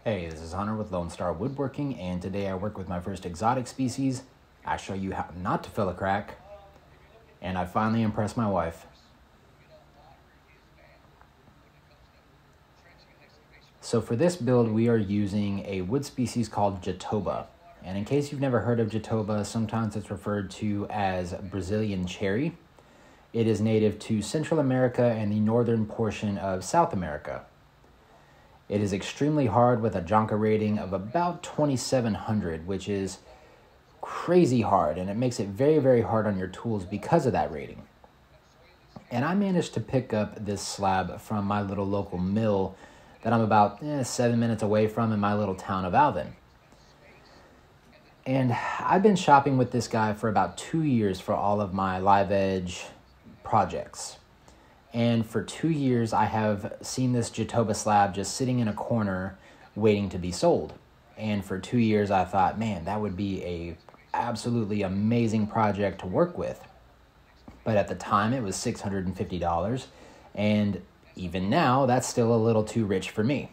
Hey, this is Hunter with Lone Star Woodworking, and today I work with my first exotic species. I show you how not to fill a crack, and I finally impressed my wife. So for this build, we are using a wood species called Jatoba. And in case you've never heard of Jatoba, sometimes it's referred to as Brazilian cherry. It is native to Central America and the northern portion of South America. It is extremely hard with a Jonka rating of about 2,700, which is crazy hard, and it makes it very, very hard on your tools because of that rating. And I managed to pick up this slab from my little local mill that I'm about 7 minutes away from in my little town of Alvin. And I've been shopping with this guy for about 2 years for all of my live edge projects. And for 2 years, I have seen this Jatoba slab just sitting in a corner waiting to be sold. And for 2 years, I thought, man, that would be a absolutely amazing project to work with. But at the time, it was $650. And even now, that's still a little too rich for me.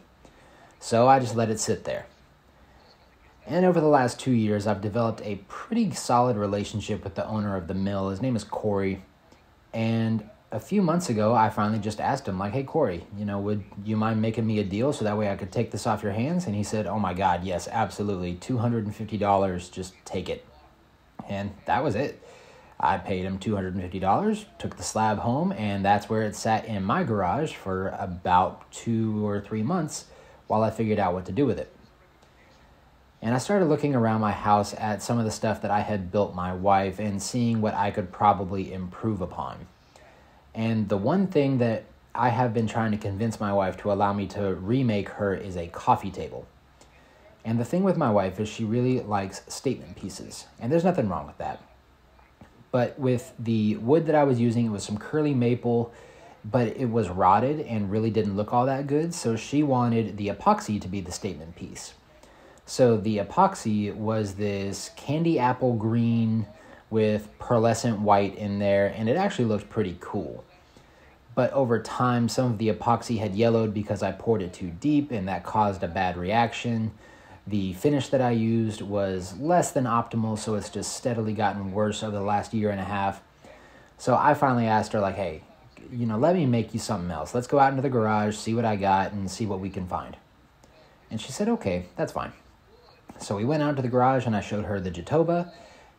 So I just let it sit there. And over the last 2 years, I've developed a pretty solid relationship with the owner of the mill. His name is Corey. And a few months ago, I finally just asked him, like, hey, Corey, would you mind making me a deal so that way I could take this off your hands? And he said, oh my God, yes, absolutely. $250, just take it. And that was it. I paid him $250, took the slab home, and that's where it sat in my garage for about 2 or 3 months while I figured out what to do with it. And I started looking around my house at some of the stuff that I had built my wife and seeing what I could probably improve upon. And the one thing that I have been trying to convince my wife to allow me to remake her is a coffee table. And the thing with my wife is she really likes statement pieces. And there's nothing wrong with that. But with the wood that I was using, it was some curly maple, but it was rotted and really didn't look all that good. So she wanted the epoxy to be the statement piece. So the epoxy was this candy apple green with pearlescent white in there, and it actually looked pretty cool. But over time, some of the epoxy had yellowed because I poured it too deep, and that caused a bad reaction. The finish that I used was less than optimal, so it's just steadily gotten worse over the last year and a half. So I finally asked her, like, hey, let me make you something else. Let's go out into the garage, see what I got, and see what we can find. And she said, okay, that's fine. So we went out to the garage, and I showed her the Jatoba,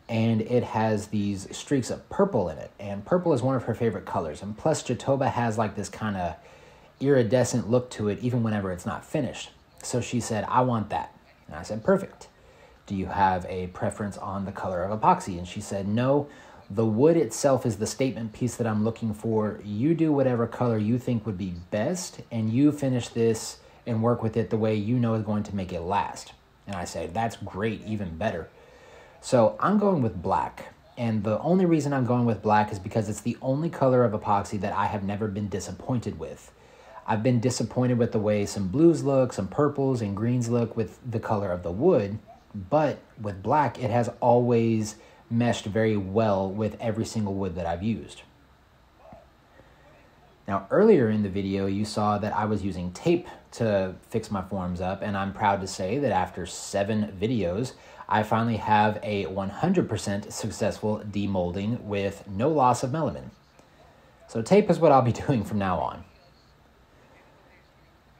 and it has these streaks of purple in it. And purple is one of her favorite colors. And plus, Jatoba has like this kind of iridescent look to it, even whenever it's not finished. So she said, I want that. And I said, perfect. Do you have a preference on the color of epoxy? And she said, no, the wood itself is the statement piece that I'm looking for. You do whatever color you think would be best, and you finish this and work with it the way you know is going to make it last. And I said, that's great, even better. So I'm going with black, and the only reason I'm going with black is because it's the only color of epoxy that I have never been disappointed with. I've been disappointed with the way some blues look, some purples and greens look with the color of the wood, but with black, it has always meshed very well with every single wood that I've used. Now, earlier in the video, you saw that I was using tape to fix my forms up, and I'm proud to say that after 7 videos, I finally have a 100% successful demolding with no loss of melanin. So tape is what I'll be doing from now on.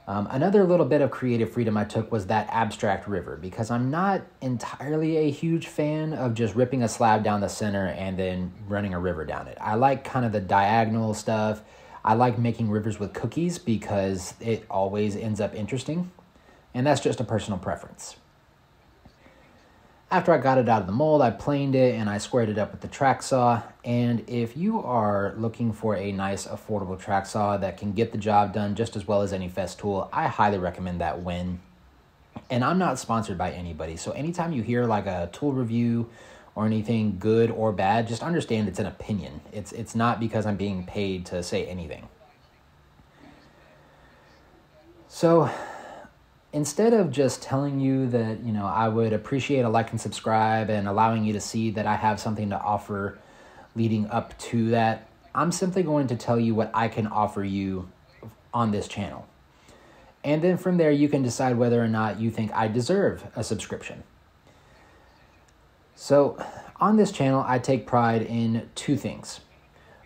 Another little bit of creative freedom I took was that abstract river, because I'm not entirely a huge fan of just ripping a slab down the center and then running a river down it. I like kind of the diagonal stuff. I like making rivers with cookies because it always ends up interesting, and that's just a personal preference. After I got it out of the mold, I planed it and I squared it up with the track saw. And if you are looking for a nice, affordable track saw that can get the job done just as well as any Festool, I highly recommend that Win. And I'm not sponsored by anybody, so anytime you hear like a tool review or anything good or bad, just understand it's an opinion. It's not because I'm being paid to say anything. So instead of just telling you that, I would appreciate a like and subscribe and allowing you to see that I have something to offer leading up to that, I'm simply going to tell you what I can offer you on this channel. And then from there, you can decide whether or not you think I deserve a subscription. So on this channel, I take pride in two things.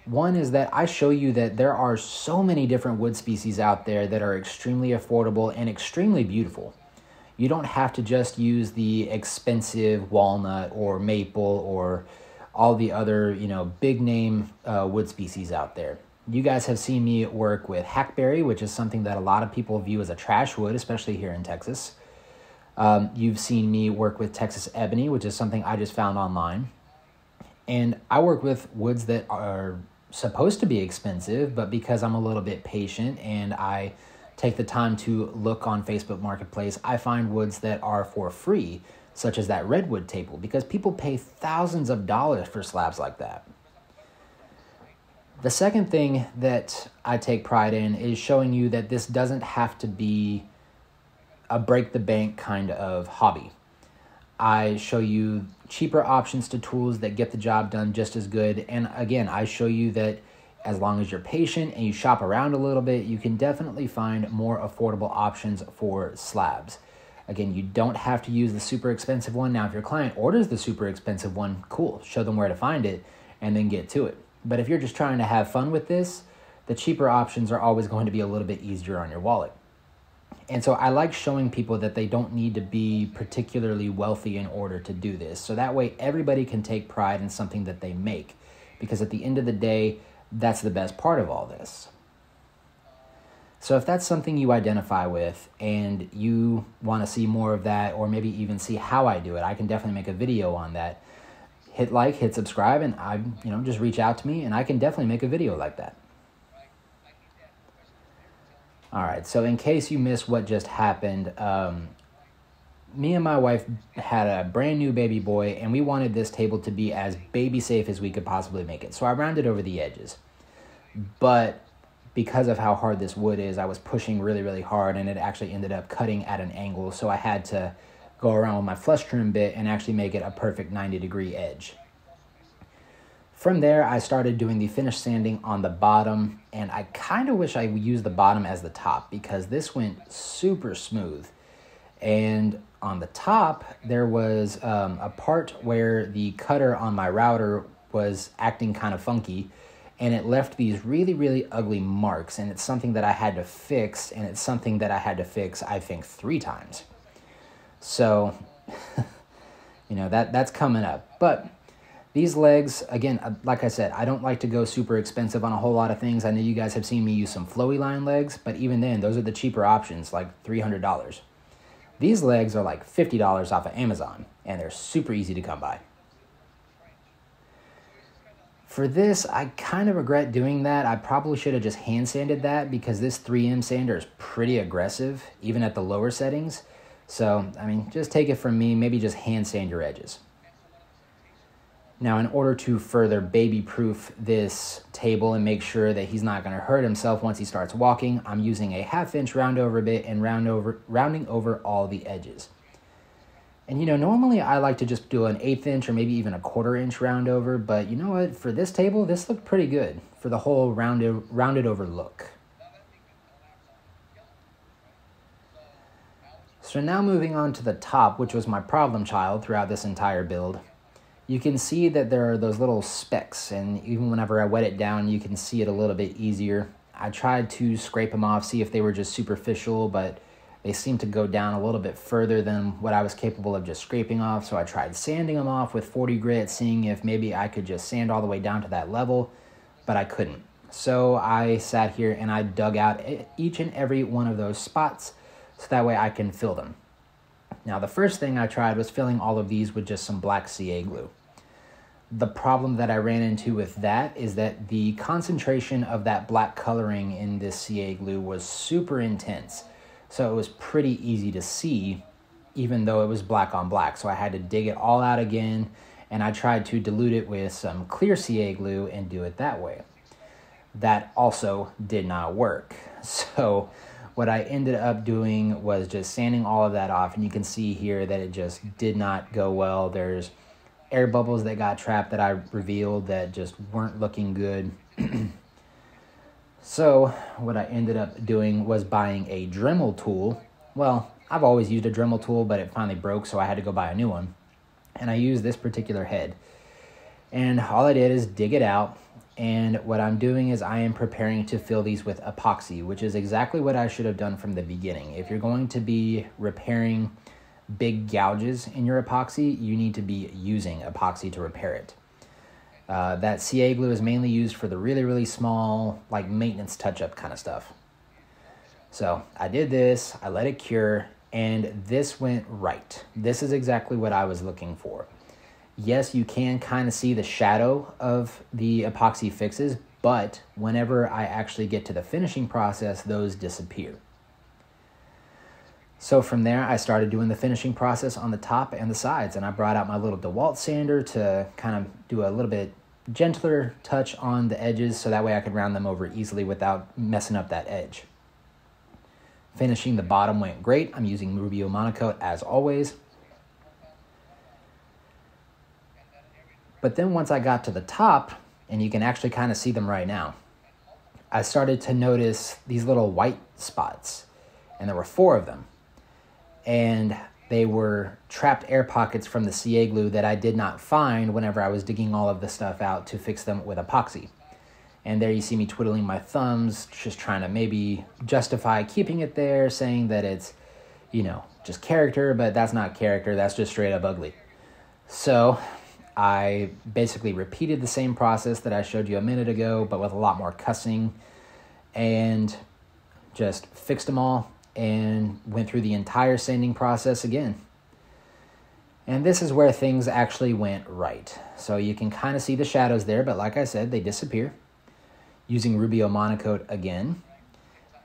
One is that I show you that there are so many different wood species out there that are extremely affordable and extremely beautiful. You don't have to just use the expensive walnut or maple or all the other, big name wood species out there. You guys have seen me work with hackberry, which is something that a lot of people view as a trash wood, especially here in Texas. You've seen me work with Texas ebony, which is something I just found online. And I work with woods that are supposed to be expensive, but because I'm a little bit patient and I take the time to look on Facebook Marketplace, I find woods that are for free, such as that redwood table, because people pay thousands of dollars for slabs like that. The second thing that I take pride in is showing you that this doesn't have to be a break the bank kind of hobby. I show you cheaper options to tools that get the job done just as good. And again, I show you that as long as you're patient and you shop around a little bit, you can definitely find more affordable options for slabs. Again, you don't have to use the super expensive one. Now, if your client orders the super expensive one, cool, show them where to find it and then get to it. But if you're just trying to have fun with this, the cheaper options are always going to be a little bit easier on your wallet. And so I like showing people that they don't need to be particularly wealthy in order to do this. So that way everybody can take pride in something that they make. Because at the end of the day, that's the best part of all this. So if that's something you identify with and you want to see more of that, or maybe even see how I do it, I can definitely make a video on that. Hit like, hit subscribe, and just reach out to me and I can definitely make a video like that. All right, so in case you missed what just happened, me and my wife had a brand new baby boy, and we wanted this table to be as baby safe as we could possibly make it. So I rounded over the edges. But because of how hard this wood is, I was pushing really, really hard, and it actually ended up cutting at an angle. So I had to go around with my flush trim bit and actually make it a perfect 90-degree edge. From there, I started doing the finish sanding on the bottom, and I kind of wish I used the bottom as the top because this went super smooth. And on the top, there was a part where the cutter on my router was acting kind of funky, and it left these really, really ugly marks, and it's something that I had to fix, and it's something that I had to fix, I think, 3 times. So, that's coming up. But these legs, again, like I said, I don't like to go super expensive on a whole lot of things. I know you guys have seen me use some flowy line legs, but even then, those are the cheaper options, like $300. These legs are like $50 off of Amazon, and they're super easy to come by. For this, I kind of regret doing that. I probably should have just hand sanded that because this 3M sander is pretty aggressive, even at the lower settings. So, just take it from me, maybe just hand sand your edges. Now, in order to further baby-proof this table and make sure that he's not going to hurt himself once he starts walking, I'm using a 1/2-inch round over bit and rounding over all the edges. And normally I like to just do an 1/8 inch or maybe even a 1/4 inch round over, but you know what? For this table, this looked pretty good for the whole rounded over look. So now moving on to the top, which was my problem child throughout this entire build. You can see that there are those little specks, and even whenever I wet it down, you can see it a little bit easier. I tried to scrape them off, see if they were just superficial, but they seem to go down a little bit further than what I was capable of just scraping off. So I tried sanding them off with 40 grit, seeing if maybe I could just sand all the way down to that level, but I couldn't. So I sat here and I dug out each and every one of those spots so that way I can fill them. Now, the first thing I tried was filling all of these with just some black CA glue. The problem that I ran into with that is that the concentration of that black coloring in this CA glue was super intense. So it was pretty easy to see, even though it was black on black. So I had to dig it all out again, and I tried to dilute it with some clear CA glue and do it that way. That also did not work. So what I ended up doing was just sanding all of that off, and you can see here that it just did not go well. There's air bubbles that got trapped that I revealed that just weren't looking good. So what I ended up doing was buying a Dremel tool. Well, I've always used a Dremel tool, but it finally broke, so I had to go buy a new one. And I used this particular head. And all I did is dig it out. And what I'm doing is I am preparing to fill these with epoxy, which is exactly what I should have done from the beginning. If you're going to be repairing big gouges in your epoxy, you need to be using epoxy to repair it. That CA glue is mainly used for the really, really small, like maintenance touch-up kind of stuff. So I did this, I let it cure, and this went right. This is exactly what I was looking for. Yes, you can kind of see the shadow of the epoxy fixes, but whenever I actually get to the finishing process, those disappear. So from there, I started doing the finishing process on the top and the sides, and I brought out my little DeWalt sander to kind of do a little bit gentler touch on the edges so that way I could round them over easily without messing up that edge. Finishing the bottom went great. I'm using Rubio Monocoat as always. But then once I got to the top, and you can actually kind of see them right now, I started to notice these little white spots, and there were 4 of them. And they were trapped air pockets from the CA glue that I did not find whenever I was digging all of the stuff out to fix them with epoxy. And there you see me twiddling my thumbs, just trying to maybe justify keeping it there, saying that it's, you know, just character, but that's not character, that's just straight up ugly. So I basically repeated the same process that I showed you a minute ago, but with a lot more cussing, and just fixed them all and went through the entire sanding process again. And this is where things actually went right. So you can kind of see the shadows there, but like I said, they disappear. Using Rubio Monocoat again.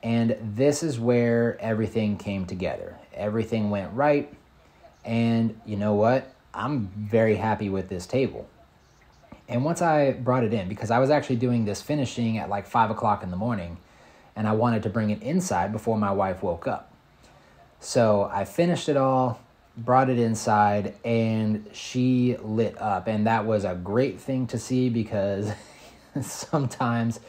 And this is where everything came together. Everything went right. And you know what? I'm very happy with this table. And once I brought it in, because I was actually doing this finishing at like 5 o'clock in the morning, and I wanted to bring it inside before my wife woke up. So I finished it all, brought it inside, and she lit up. And that was a great thing to see, because sometimes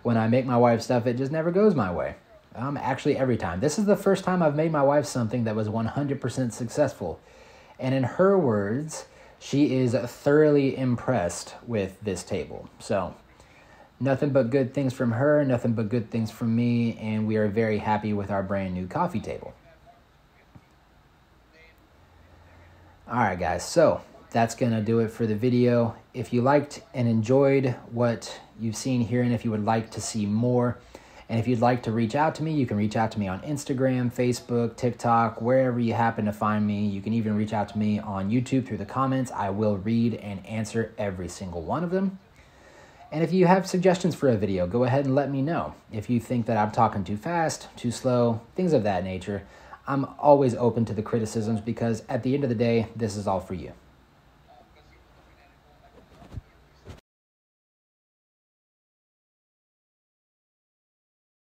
when I make my wife stuff, it just never goes my way. Actually, every time. This is the first time I've made my wife something that was 100% successful. And in her words, she is thoroughly impressed with this table. So nothing but good things from her, nothing but good things from me, and we are very happy with our brand new coffee table. All right, guys, so that's going to do it for the video. If you liked and enjoyed what you've seen here, and if you would like to see more, and if you'd like to reach out to me, you can reach out to me on Instagram, Facebook, TikTok, wherever you happen to find me. You can even reach out to me on YouTube through the comments. I will read and answer every single one of them. And if you have suggestions for a video, go ahead and let me know. If you think that I'm talking too fast, too slow, things of that nature, I'm always open to the criticisms, because at the end of the day, this is all for you.